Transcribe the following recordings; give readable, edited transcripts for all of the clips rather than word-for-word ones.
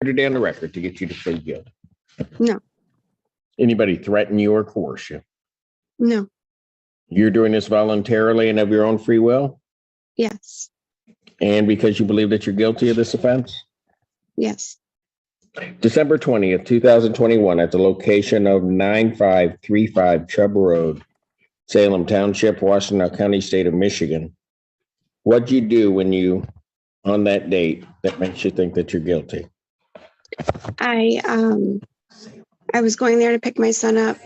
Put it on the record to get you to plead guilty. No. Anybody threaten you or coerce you? No. You're doing this voluntarily and of your own free will? Yes. And because you believe that you're guilty of this offense? Yes. December 20th, 2021, at the location of 9535 Chubb Road, Salem Township, Washtenaw County, State of Michigan. What'd you do when you, on that date, that makes you think that you're guilty? I was going there to pick my son up,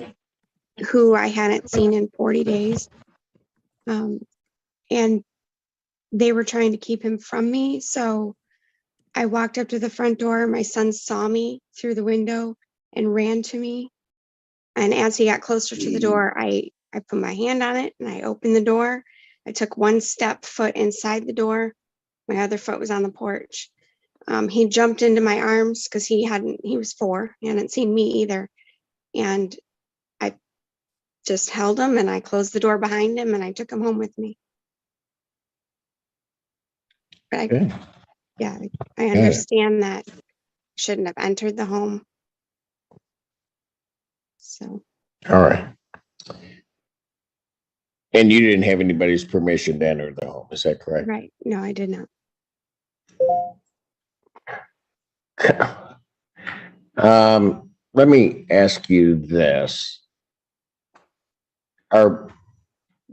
who I hadn't seen in 40 days. And they were trying to keep him from me. So I walked up to the front door. My son saw me through the window and ran to me. And as he got closer to the door, I put my hand on it and I opened the door. I took one foot inside the door. My other foot was on the porch. He jumped into my arms because he was 4. He hadn't seen me either. And I just held him and I closed the door behind him and I took him home with me. But I understand that I shouldn't have entered the home. So. All right. And you didn't have anybody's permission to enter the home, is that correct? Right. No, I did not. Let me ask you this. Are you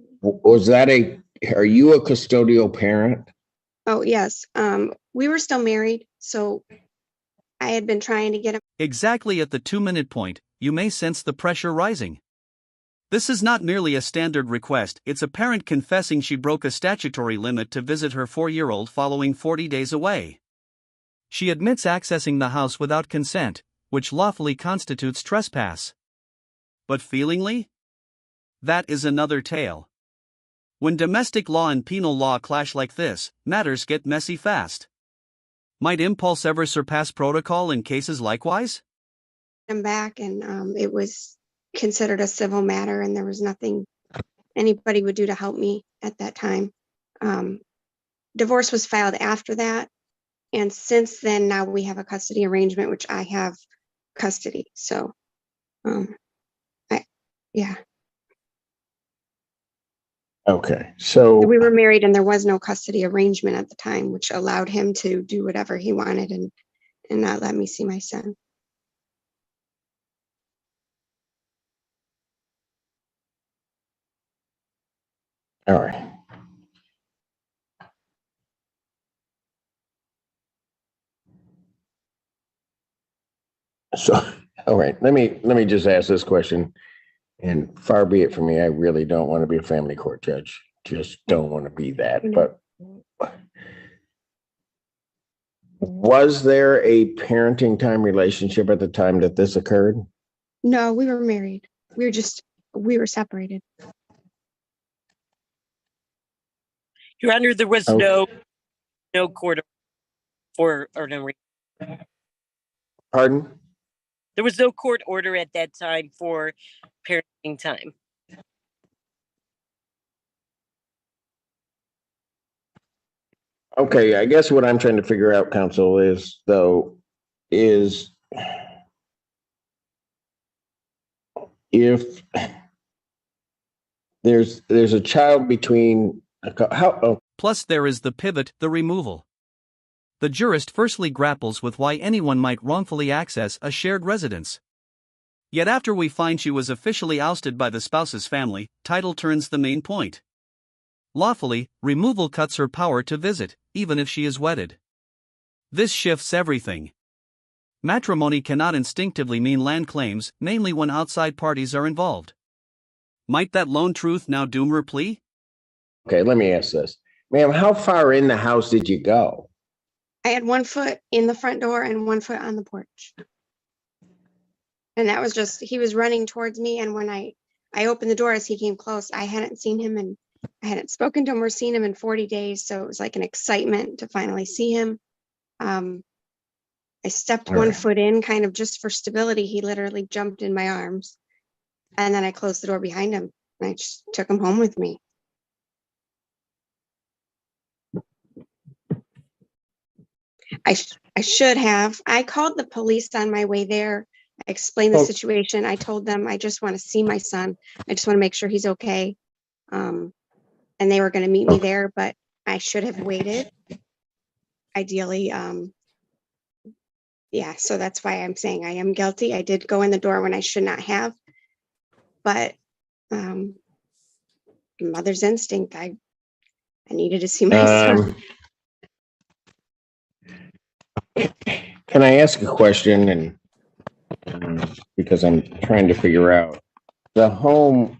a custodial parent? Oh, yes. We were still married, so I had been trying to get him. Exactly at the 2-minute point, you may sense the pressure rising. This is not merely a standard request, it's a parent confessing she broke a statutory limit to visit her 4-year-old following 40 days away. She admits accessing the house without consent, which lawfully constitutes trespass. But feelingly? That is another tale. When domestic law and penal law clash like this, matters get messy fast. Might impulse ever surpass protocol in cases likewise? Him back, and it was considered a civil matter, and there was nothing anybody would do to help me at that time. Divorce was filed after that, and since then, now we have a custody arrangement, which I have custody. So, yeah. Okay, so We were married and there was no custody arrangement at the time, which allowed him to do whatever he wanted and not let me see my son. all right. So, all right, let me just ask this question, and far be it from me, I really don't want to be a family court judge. Just don't want to be that. But was there a parenting time relationship at the time that this occurred? No, we were married. We were separated. Your Honor, there was no court for or Pardon? There was no court order at that time for parenting time. Okay, I guess what I'm trying to figure out, counsel, is if there's a child between Plus there is the pivot, the removal. The jurist firstly grapples with why anyone might wrongfully access a shared residence. Yet after we find she was officially ousted by the spouse's family, title turns the main point. Lawfully, removal cuts her power to visit, even if she is wedded. This shifts everything. Matrimony cannot instinctively mean land claims, mainly when outside parties are involved. Might that lone truth now doom her plea? Okay, let me ask this. Ma'am, how far in the house did you go? I had 1 foot in the front door and 1 foot on the porch. And that was just, he was running towards me. And when I opened the door as he came close, I hadn't seen him and I hadn't spoken to him or seen him in 40 days. So it was like an excitement to finally see him. I stepped 1 foot in kind of just for stability. He literally jumped in my arms. And then I closed the door behind him and I just took him home with me. I I should have. I called the police on my way there. I explained the Oh. situation. I told them I just want to see my son. I just want to make sure he's okay. And they were going to meet me there, but I should have waited. Ideally, yeah, so that's why I'm saying I am guilty. I did go in the door when I should not have, but mother's instinct, I needed to see my son. Can I ask a question? And because I'm trying to figure out the home,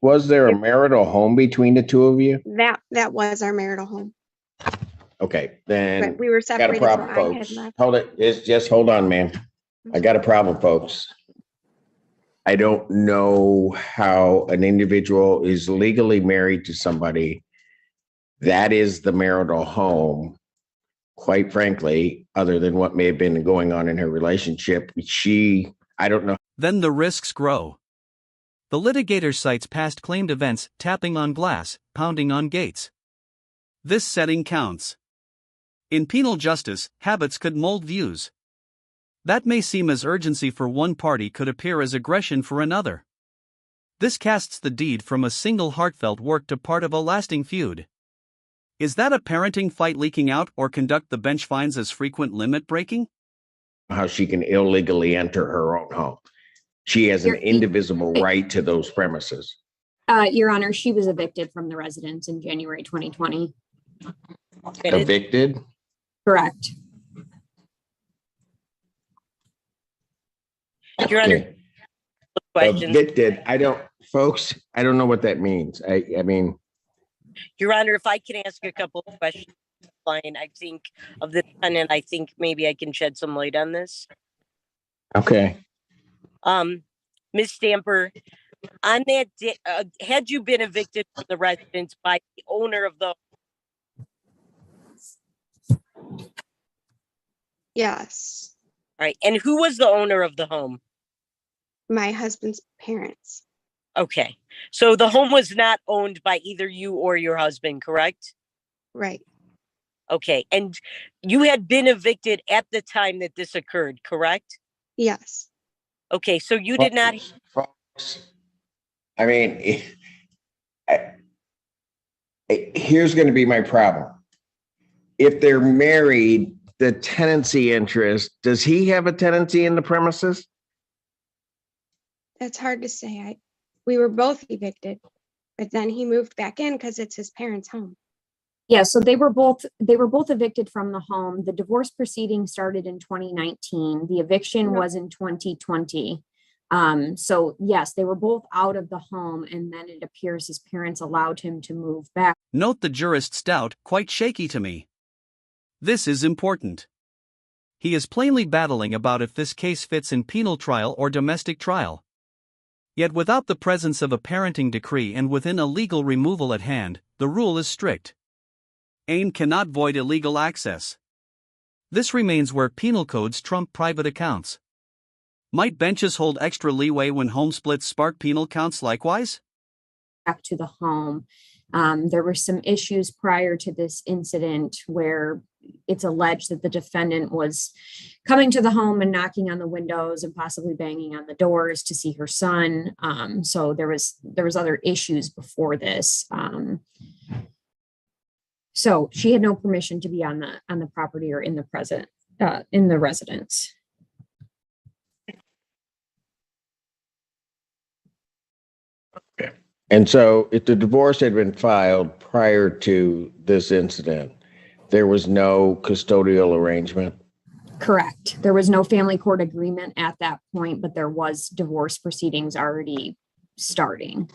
was there a marital home between the two of you? That was our marital home. Okay, then But we were got a separated, so problem, I had folks. left. Hold it. It's just hold on, man. I got a problem, folks. I don't know how an individual is legally married to somebody. That is the marital home. Quite frankly, other than what may have been going on in her relationship, I don't know. Then the risks grow. The litigator cites past claimed events, tapping on glass, pounding on gates. This setting counts. In penal justice, habits could mold views. That may seem as urgency for one party could appear as aggression for another. This casts the deed from a single heartfelt work to part of a lasting feud. Is that a parenting fight leaking out, or conduct the bench finds as frequent limit breaking? How she can illegally enter her own home. She has an indivisible right to those premises. Your Honor, she was evicted from the residence in January 2020. Evicted? Correct. Your Honor, Okay. question. Evicted. I don't know what that means. I mean, Your Honor, if I can ask a couple of questions, fine. I think of this, and I think maybe I can shed some light on this. okay. Ms. Stamper, on that day, had you been evicted from the residence by the owner of the? Yes, All right, and who was the owner of the home? my husband's parents. Okay, so the home was not owned by either you or your husband, correct? Right. Okay, and you had been evicted at the time that this occurred, correct? Yes. Okay, so you did not. Folks, I mean, here's going to be my problem. If they're married, the tenancy interest, does he have a tenancy in the premises? That's hard to say. We were both evicted, but then he moved back in because it's his parents' home. Yeah, so they were both evicted from the home. The divorce proceeding started in 2019. The eviction was in 2020. So yes, they were both out of the home, and then it appears his parents allowed him to move back. Note the jurist's doubt, quite shaky to me. This is important. He is plainly battling about if this case fits in penal trial or domestic trial. Yet without the presence of a parenting decree and within a legal removal at hand, the rule is strict. AIM cannot void illegal access. This remains where penal codes trump private accounts. Might benches hold extra leeway when home splits spark penal counts likewise? Back to the home. There were some issues prior to this incident where it's alleged that the defendant was coming to the home and knocking on the windows and possibly banging on the doors to see her son. So there was other issues before this. So she had no permission to be on the property or in the residence. And so if the divorce had been filed prior to this incident, there was no custodial arrangement? Correct. There was no family court agreement at that point, but there was divorce proceedings already starting.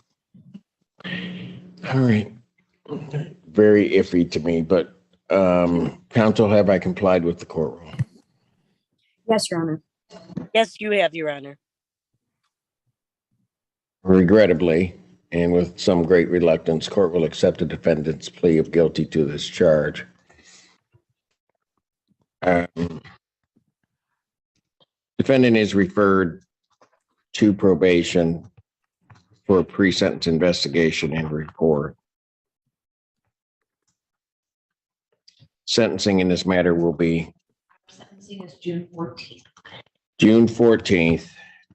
All right. Very iffy to me, but counsel, have I complied with the court rule? Yes, Your Honor. Yes, you have, Your Honor. Regrettably, and with some great reluctance, court will accept the defendant's plea of guilty to this charge. Defendant is referred to probation for a pre-sentence investigation and report. sentencing in this matter will be? Sentencing is June 14th. June 14th,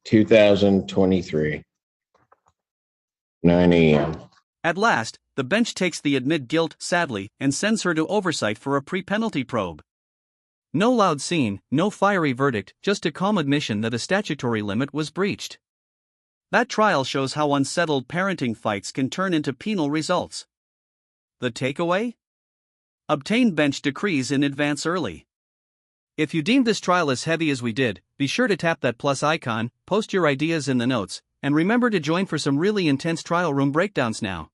2023, 9 a.m. At last, the bench takes the admit guilt, sadly, and sends her to oversight for a pre-penalty probe. No loud scene, no fiery verdict, just a calm admission that a statutory limit was breached. That trial shows how unsettled parenting fights can turn into penal results. The takeaway? Obtain bench decrees in advance early. If you deemed this trial as heavy as we did, be sure to tap that plus icon, post your ideas in the notes, and remember to join for some really intense trial room breakdowns now.